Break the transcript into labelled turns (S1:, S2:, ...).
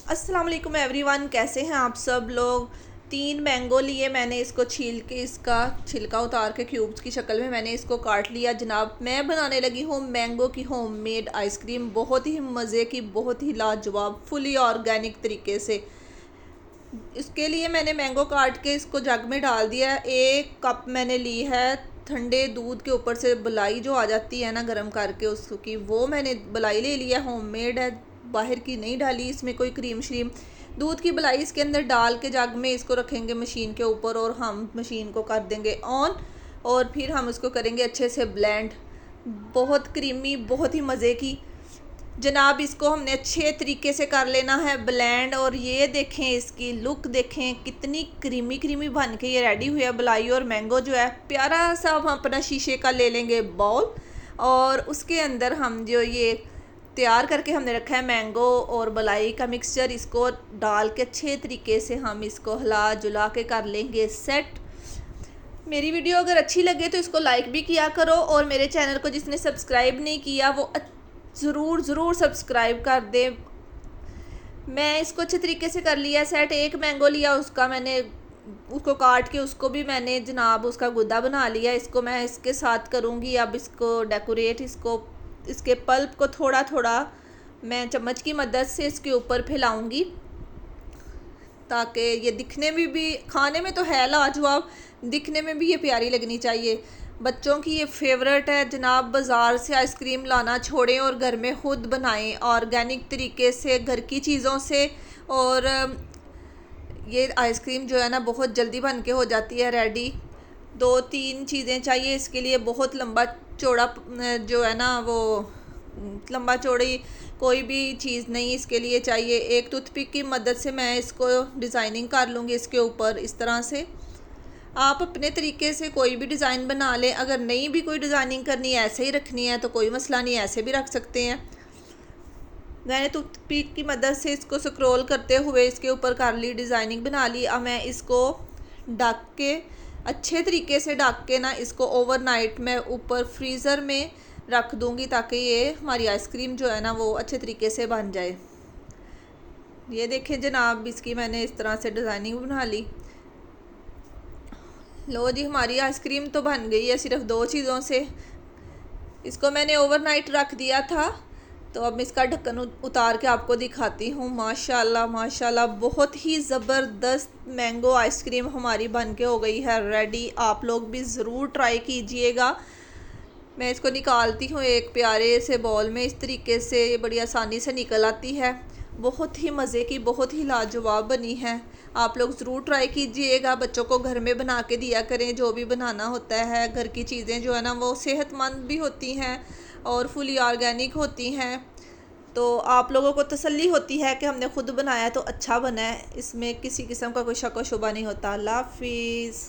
S1: अस्सलाम वालेकुम एवरीवन, कैसे हैं आप सब लोग। 3 मैंगो लिए मैंने, इसको छील के इसका छिलका उतार के क्यूब्स की शक्ल में मैंने इसको काट लिया। जनाब, मैं बनाने लगी हूँ मैंगो की होममेड आइसक्रीम, बहुत ही मज़े की, बहुत ही लाजवाब, फुली ऑर्गेनिक तरीके से। इसके लिए मैंने मैंगो काट के इसको जग में डाल दिया है। 1 कप मैंने ली है ठंडे दूध के ऊपर से बलाई जो आ जाती है ना गर्म करके उसकी, वो मैंने बलाई ले लिया, होममेड है, बाहर की नहीं डाली इसमें कोई क्रीम श्रीम। दूध की बलाई इसके अंदर डाल के जग में इसको रखेंगे मशीन के ऊपर और हम मशीन को कर देंगे ऑन और फिर हम इसको करेंगे अच्छे से ब्लेंड। बहुत क्रीमी, बहुत ही मज़े की जनाब। इसको हमने अच्छे तरीके से कर लेना है ब्लेंड। और ये देखें, इसकी लुक देखें, कितनी क्रीमी क्रीमी बन के ये रेडी हुई है। बलाई और मैंगो जो है प्यारा सा, हम अपना शीशे का ले लेंगे बाउल और उसके अंदर हम जो ये तैयार करके हमने रखा है मैंगो और बलाई का मिक्सचर, इसको डाल के अच्छे तरीके से हम इसको हिला जुला के कर लेंगे सेट। मेरी वीडियो अगर अच्छी लगे तो इसको लाइक भी किया करो और मेरे चैनल को जिसने सब्सक्राइब नहीं किया वो ज़रूर सब्सक्राइब कर दे। मैं इसको अच्छे तरीके से कर लिया सेट। 1 मैंगो लिया, उसका मैंने उसको काट के उसको भी मैंने जनाब उसका गुद्दा बना लिया। इसको मैं इसके साथ करूँगी अब इसको डेकोरेट। इसको इसके पल्प को थोड़ा थोड़ा मैं चम्मच की मदद से इसके ऊपर फैलाऊँगी ताकि ये दिखने में भी, खाने में तो है लाजवाब, दिखने में भी ये प्यारी लगनी चाहिए। बच्चों की ये फेवरेट है जनाब। बाज़ार से आइसक्रीम लाना छोड़ें और घर में खुद बनाएं ऑर्गेनिक तरीके से, घर की चीज़ों से। और ये आइसक्रीम जो है ना बहुत जल्दी बन के हो जाती है रेडी। 2-3 चीज़ें चाहिए इसके लिए। बहुत लंबा चौड़ा जो है ना वो लंबा चौड़ी कोई भी चीज़ नहीं इसके लिए चाहिए। एक टूथपिक की मदद से मैं इसको डिज़ाइनिंग कर लूँगी इसके ऊपर इस तरह से। आप अपने तरीके से कोई भी डिज़ाइन बना लें। अगर नहीं भी कोई डिज़ाइनिंग करनी है, ऐसे ही रखनी है तो कोई मसला नहीं, ऐसे भी रख सकते हैं। मैंने टूथपिक की मदद से इसको स्क्रॉल करते हुए इसके ऊपर कर ली, डिज़ाइनिंग बना ली। अब मैं इसको ढक के अच्छे तरीके से ढक के ना इसको ओवरनाइट मैं ऊपर फ्रीज़र में रख दूँगी ताकि ये हमारी आइसक्रीम जो है ना वो अच्छे तरीके से बन जाए। ये देखें जनाब, इसकी मैंने इस तरह से डिज़ाइनिंग बना ली। लो जी, हमारी आइसक्रीम तो बन गई है सिर्फ 2 चीज़ों से। इसको मैंने ओवरनाइट रख दिया था तो अब इसका ढक्कन उतार के आपको दिखाती हूँ। माशाल्लाह माशाल्लाह, बहुत ही ज़बरदस्त मैंगो आइसक्रीम हमारी बन के हो गई है रेडी। आप लोग भी ज़रूर ट्राई कीजिएगा। मैं इसको निकालती हूँ एक प्यारे से बॉल में। इस तरीके से ये बड़ी आसानी से निकल आती है। बहुत ही मज़े की, बहुत ही लाजवाब बनी है। आप लोग ज़रूर ट्राई कीजिएगा। बच्चों को घर में बना के दिया करें जो भी बनाना होता है। घर की चीज़ें जो है ना वो सेहतमंद भी होती हैं और फुली ऑर्गेनिक होती हैं, तो आप लोगों को तसल्ली होती है कि हमने खुद बनाया तो अच्छा बना है। इसमें किसी किस्म का कोई शक व शुबा नहीं होता। अल्लाह हाफिज़।